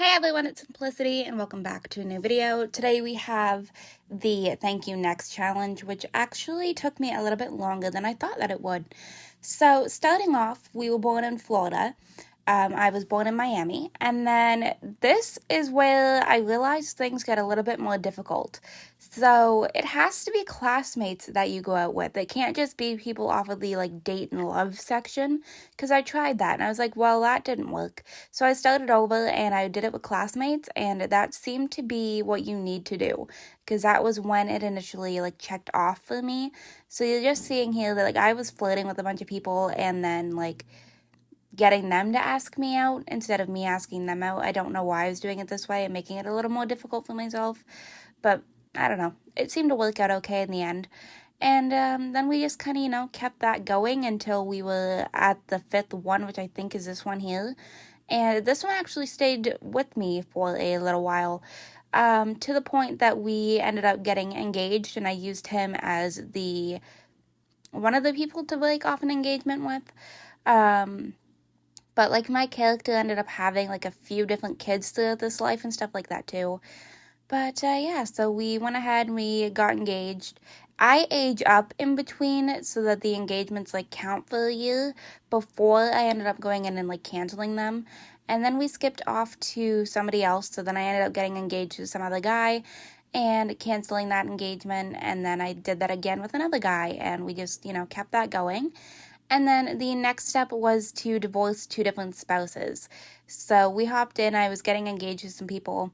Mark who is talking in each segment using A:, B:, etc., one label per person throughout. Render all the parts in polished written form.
A: Hey everyone, it's Simplicity and welcome back to a new video. Today we have the Thank You Next challenge, which actually took me a little bit longer than I thought that it would. So starting off, we were born in Florida. I was born in Miami, and then this is where I realized things get a little bit more difficult. So it has to be classmates that you go out with. It can't just be people off of the date and love section, because I tried that and I was like, well, that didn't work. So I started over and I did it with classmates, and that seemed to be what you need to do, because that was when it initially checked off for me. So you're just seeing here that I was flirting with a bunch of people and then getting them to ask me out instead of me asking them out. I don't know why I was doing it this way and making it a little more difficult for myself, but I don't know. It seemed to work out okay in the end. And then we just kind of, kept that going until we were at the fifth one, which I think is this one here. And this one actually stayed with me for a little while, to the point that we ended up getting engaged, and I used him as one of the people to break off an engagement with. But my character ended up having a few different kids throughout this life and stuff like that too. But yeah, so we went ahead and we got engaged. I age up in between so that the engagements count for a year before I ended up going in and canceling them. And then we skipped off to somebody else, so then I ended up getting engaged to some other guy and canceling that engagement, and then I did that again with another guy, and we just, kept that going. And then the next step was to divorce two different spouses. So we hopped in, I was getting engaged to some people,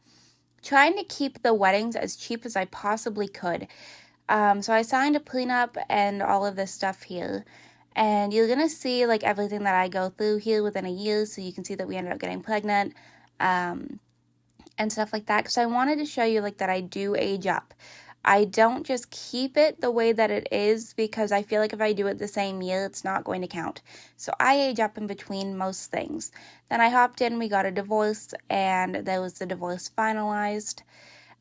A: trying to keep the weddings as cheap as I possibly could. So I signed a prenup and all of this stuff here. And you're going to see everything that I go through here within a year, so you can see that we ended up getting pregnant and stuff like that. Because I wanted to show you that I do age up. I don't just keep it the way that it is, because I feel if I do it the same year, it's not going to count. So I age up in between most things. Then I hopped in, we got a divorce, and there was the divorce finalized.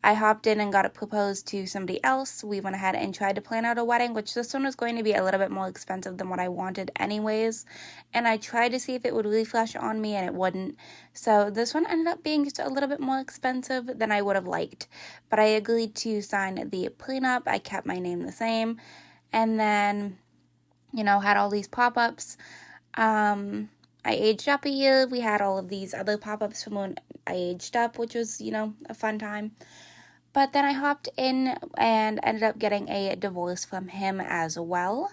A: I hopped in and got it proposed to somebody else. We went ahead and tried to plan out a wedding, which this one was going to be a little bit more expensive than what I wanted anyways. And I tried to see if it would refresh on me, and it wouldn't. So this one ended up being just a little bit more expensive than I would have liked. But I agreed to sign the prenup. I kept my name the same. And then, had all these pop-ups. I aged up a year. We had all of these other pop-ups from when I aged up, which was, a fun time. But then I hopped in and ended up getting a divorce from him as well.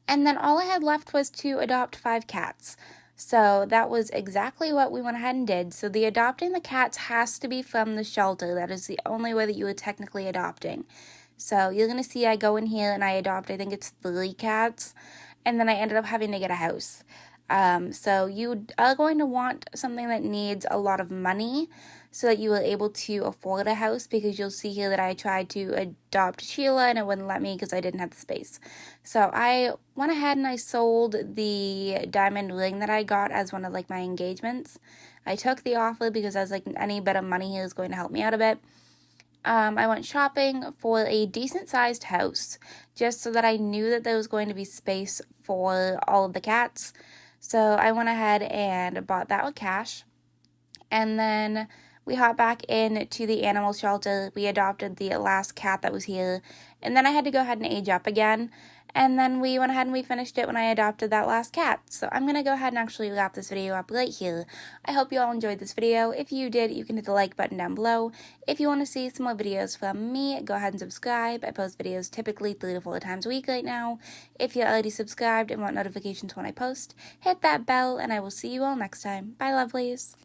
A: And then all I had left was to adopt 5 cats. So that was exactly what we went ahead and did. So the adopting the cats has to be from the shelter. That is the only way that you are technically adopting. So you're going to see I go in here and I adopt, I think it's 3 cats. And then I ended up having to get a house. So you are going to want something that needs a lot of money so that you are able to afford a house, because you'll see here that I tried to adopt Sheila and it wouldn't let me because I didn't have the space. So I went ahead and I sold the diamond ring that I got as one of my engagements. I took the offer because I was any bit of money here is going to help me out a bit. I went shopping for a decent sized house just so that I knew that there was going to be space for all of the cats. So I went ahead and bought that with cash. And then we hopped back into the animal shelter. We adopted the last cat that was here. And then I had to go ahead and age up again. And then we went ahead and we finished it when I adopted that last cat. So I'm going to go ahead and actually wrap this video up right here. I hope you all enjoyed this video. If you did, you can hit the like button down below. If you want to see some more videos from me, go ahead and subscribe. I post videos typically 3 to 4 times a week right now. If you're already subscribed and want notifications when I post, hit that bell, and I will see you all next time. Bye, lovelies.